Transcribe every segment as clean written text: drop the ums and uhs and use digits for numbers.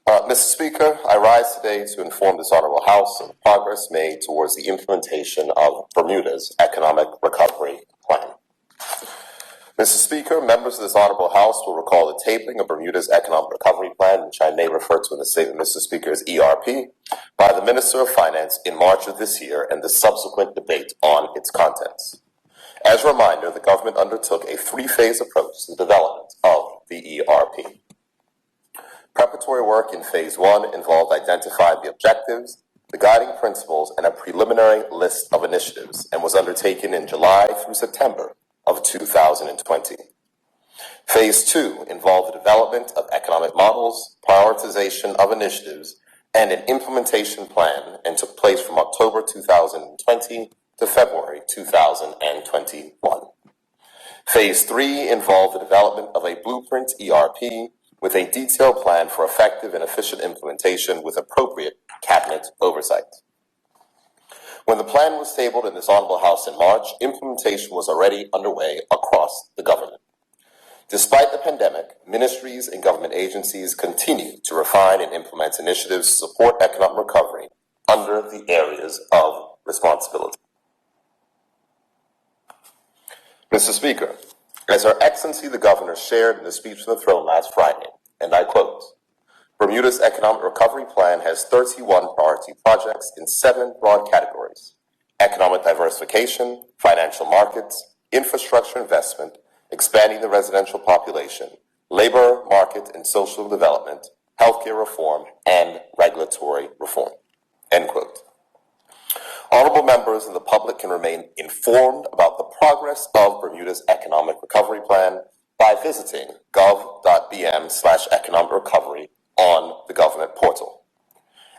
Mr. Speaker, I rise today to inform this Honorable House of the progress made towards the implementation of Bermuda's Economic Recovery Plan. Mr. Speaker, members of this Honorable House will recall the tabling of Bermuda's Economic Recovery Plan, which I may refer to in the statement, Mr. Speaker, as ERP, by the Minister of Finance in March of this year and the subsequent debate on its contents. As a reminder, the government undertook a three-phase approach to the development of the ERP. Preparatory work in Phase 1 involved identifying the objectives, the guiding principles, and a preliminary list of initiatives, and was undertaken in July through September of 2020. Phase 2 involved the development of economic models, prioritization of initiatives, and an implementation plan, and took place from October 2020 to February 2021. Phase 3 involved the development of a blueprint ERP with a detailed plan for effective and efficient implementation with appropriate cabinet oversight. When the plan was tabled in this Honorable House in March, implementation was already underway across the government. Despite the pandemic, ministries and government agencies continue to refine and implement initiatives to support economic recovery under the areas of responsibility. Mr. Speaker, as Her Excellency the Governor shared in the speech from the throne last Friday, and I quote, Bermuda's Economic Recovery Plan has 31 priority projects in 7 broad categories: economic diversification, financial markets, infrastructure investment, expanding the residential population, labor market and social development, healthcare reform, and regulatory reform. End quote. Honorable members and the public can remain informed about the progress of Bermuda's Economic Recovery Plan by visiting gov.bm/economic recovery on the government portal.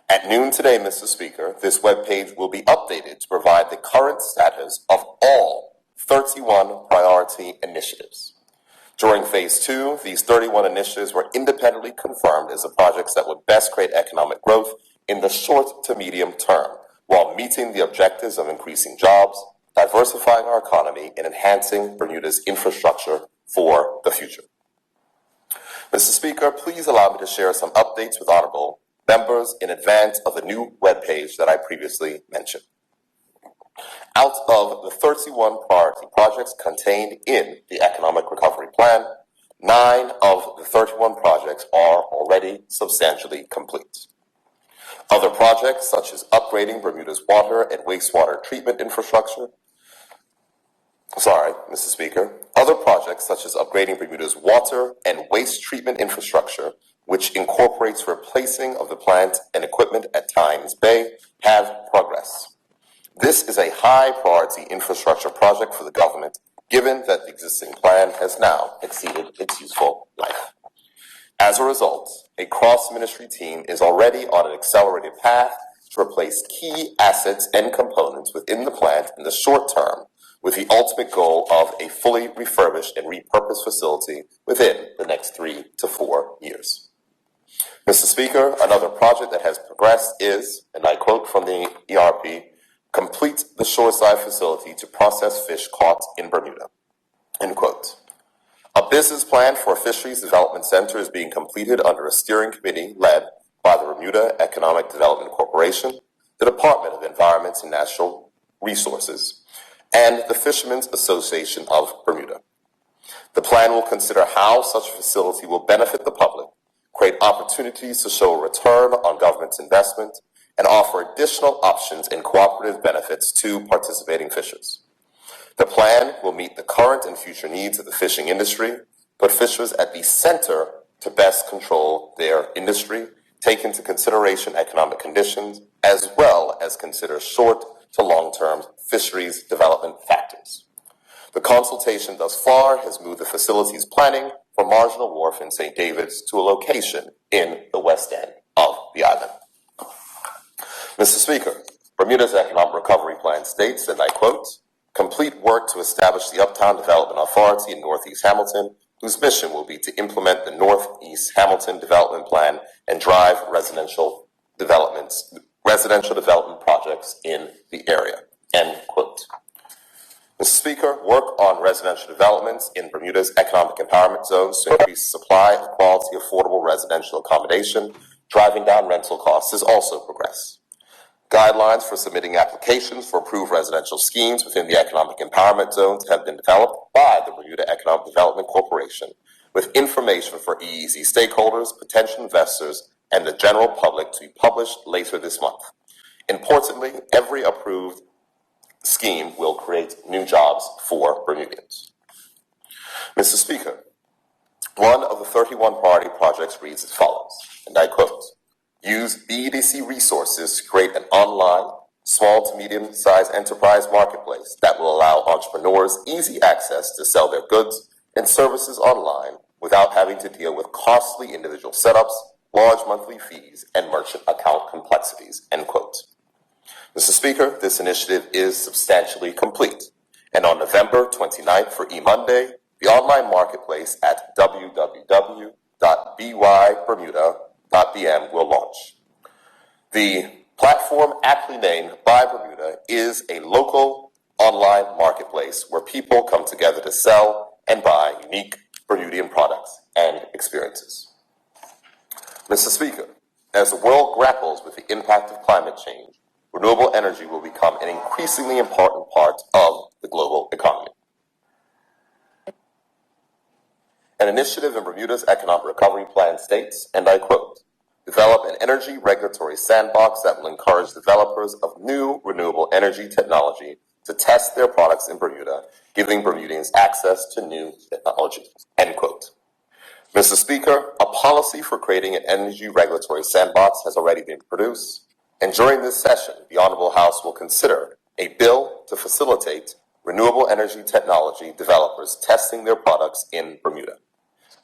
At noon today, Mr. Speaker, this webpage will be updated to provide the current status of all 31 priority initiatives. During Phase 2, these 31 initiatives were independently confirmed as the projects that would best create economic growth in the short to medium term, while meeting the objectives of increasing jobs, diversifying our economy, and enhancing Bermuda's infrastructure for the future. Mr. Speaker, please allow me to share some updates with honorable members in advance of the new webpage that I previously mentioned. Out of the 31 priority projects contained in the Economic Recovery Plan, 9 of the 31 projects are already substantially complete. Other projects, such as upgrading Bermuda's water and wastewater treatment infrastructure, Mr. Speaker, other projects such as upgrading Bermuda's water and waste treatment infrastructure, which incorporates replacing of the plant and equipment at Times Bay, have progress. This is a high priority infrastructure project for the government, given that the existing plan has now exceeded its useful life. As a result, a cross-ministry team is already on an accelerated path to replace key assets and components within the plant in the short term, with the ultimate goal of a fully refurbished and repurposed facility within the next 3 to 4 years. Mr. Speaker, another project that has progressed is, and I quote from the ERP, complete the shoreside facility to process fish caught in Bermuda. End quote. A business plan for a fisheries development center is being completed under a steering committee led by the Bermuda Economic Development Corporation, the Department of Environment and Natural Resources, and the Fishermen's Association of Bermuda. The plan will consider how such a facility will benefit the public, create opportunities to show a return on government's investment, and offer additional options and cooperative benefits to participating fishers. The plan will meet the current and future needs of the fishing industry, put fishers at the center to best control their industry, take into consideration economic conditions, as well as consider short to long-term fisheries development factors. The consultation thus far has moved the facilities planning from Marginal Wharf in St. David's to a location in the west end of the island. Mr. Speaker, Bermuda's Economic Recovery Plan states, and I quote, complete work to establish the Uptown Development Authority in Northeast Hamilton, whose mission will be to implement the Northeast Hamilton Development Plan and drive residential development projects in the area. End quote. Mr. Speaker, work on residential developments in Bermuda's economic empowerment zones to increase the supply of quality, affordable residential accommodation Driving down rental costs has also progressed. Guidelines for submitting applications for approved residential schemes within the economic empowerment zones have been developed by the Bermuda Economic Development Corporation, with information for EEZ stakeholders, potential investors, and the general public to be published later this month. Importantly, every approved scheme will create new jobs for Bermudians. Mr. Speaker, one of the 31 priority projects reads as follows, and I quote, use BEDC resources to create an online, small to medium-sized enterprise marketplace that will allow entrepreneurs easy access to sell their goods and services online without having to deal with costly individual setups, large monthly fees, and merchant account complexities, end quote. Mr. Speaker, this initiative is substantially complete, and on November 29th for eMonday, the online marketplace at www.bybermuda.bm will launch. The platform, aptly named By Bermuda, is a local online marketplace where people come together to sell and buy unique Bermudian products and experiences. Mr. Speaker, as the world grapples with the impact of climate change, renewable energy will become an increasingly important part of the global economy. An initiative in Bermuda's Economic Recovery Plan states, and I quote, develop an energy regulatory sandbox that will encourage developers of new renewable energy technology to test their products in Bermuda, giving Bermudians access to new technology, end quote. Mr. Speaker, a policy for creating an energy regulatory sandbox has already been produced, and during this session, the Honorable House will consider a bill to facilitate renewable energy technology developers testing their products in Bermuda.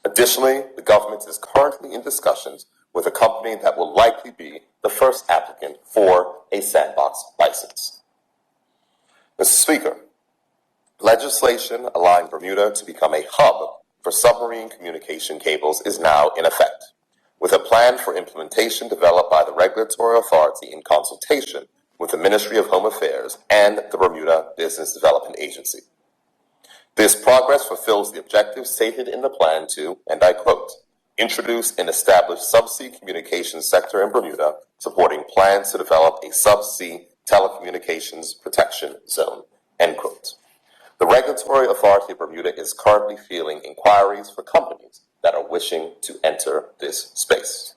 Additionally, the government is currently in discussions with a company that will likely be the first applicant for a sandbox license. Mr. Speaker, legislation allowing Bermuda to become a hub for submarine communication cables is now in effect, with a plan for implementation developed by the regulatory authority in consultation with the Ministry of Home Affairs and the Bermuda Business Development Agency. This progress fulfills the objectives stated in the plan to, and I quote, introduce and establish subsea communications sector in Bermuda, supporting plans to develop a subsea telecommunications protection zone, end quote. The regulatory authority of Bermuda is currently fielding inquiries for companies that are wishing to enter this space.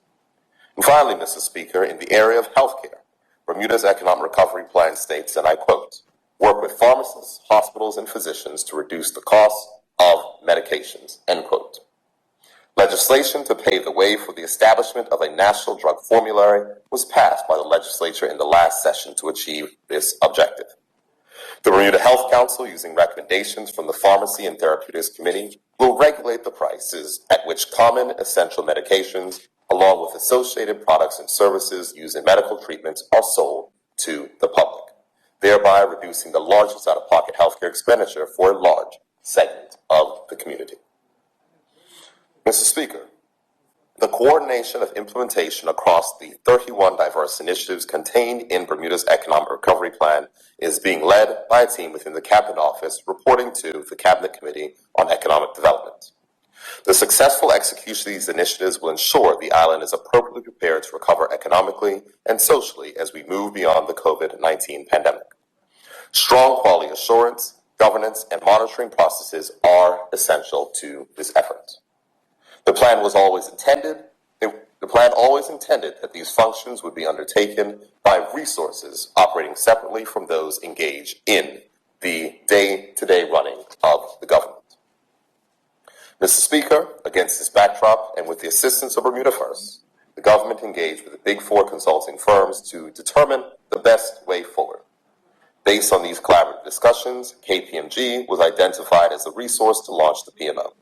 And finally, Mr. Speaker, in the area of healthcare, Bermuda's Economic Recovery Plan states, and I quote, work with pharmacists, hospitals, and physicians to reduce the cost of medications, end quote. Legislation to pave the way for the establishment of a national drug formulary was passed by the legislature in the last session to achieve this objective. The Bermuda Health Council, using recommendations from the Pharmacy and Therapeutics Committee, will regulate the prices at which common essential medications, along with associated products and services used in medical treatments, are sold to the public, thereby reducing the largest out-of-pocket healthcare expenditure for a large segment of the community. Mr. Speaker, the coordination of implementation across the 31 diverse initiatives contained in Bermuda's Economic Recovery Plan is being led by a team within the Cabinet Office reporting to the Cabinet Committee on Economic Development. The successful execution of these initiatives will ensure the island is appropriately prepared to recover economically and socially as we move beyond the COVID-19 pandemic. Strong quality assurance, governance, and monitoring processes are essential to this effort. The plan always intended that these functions would be undertaken by resources operating separately from those engaged in the day-to-day running of the government. Mr. Speaker, against this backdrop and with the assistance of Bermuda First, the government engaged with the Big Four consulting firms to determine the best way forward. Based on these collaborative discussions, KPMG was identified as the resource to launch the PMO.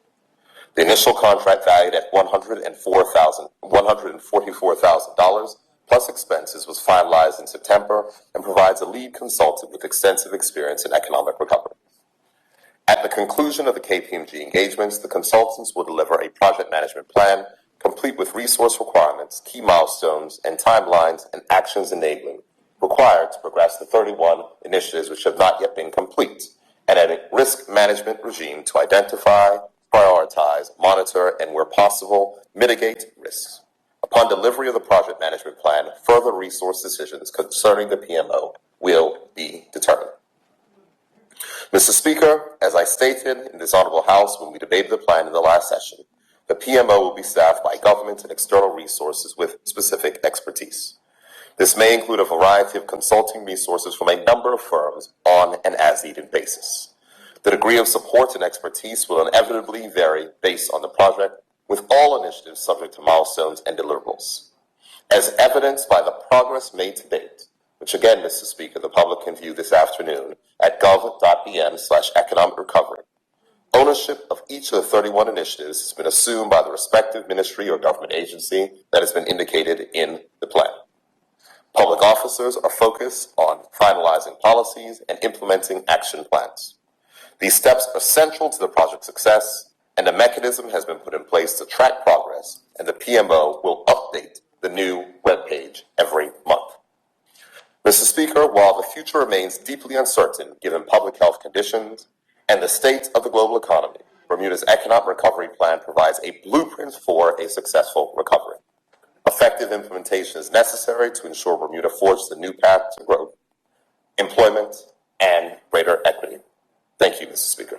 The initial contract valued at $144,000 plus expenses was finalized in September and provides a lead consultant with extensive experience in economic recovery. At the conclusion of the KPMG engagements, the consultants will deliver a project management plan complete with resource requirements, key milestones, and timelines and actions enabling required to progress the 31 initiatives which have not yet been complete, and a risk management regime to identify, prioritize, monitor, and where possible, mitigate risks. A Upon delivery of the project management plan, further resource decisions concerning the PMO will be determined. Mr. Speaker, as I stated in this Honorable House when we debated the plan in the last session, the PMO will be staffed by government and external resources with specific expertise. This may include a variety of consulting resources from a number of firms on an as-needed basis. The degree of support and expertise will inevitably vary based on the project, with all initiatives subject to milestones and deliverables. As evidenced by the progress made to date, which again, Mr. Speaker, the public can view this afternoon at gov.bm/economic recovery, ownership of each of the 31 initiatives has been assumed by the respective ministry or government agency that has been indicated in the plan. Public officers are focused on finalizing policies and implementing action plans. These steps are central to the project's success, and a mechanism has been put in place to track progress, and the PMO will update the new webpage every month. Mr. Speaker, while the future remains deeply uncertain given public health conditions and the state of the global economy, Bermuda's Economic Recovery Plan provides a blueprint for a successful recovery. Effective implementation is necessary to ensure Bermuda forges a new path to growth, employment, and greater equity. Thank you, Mr. Speaker.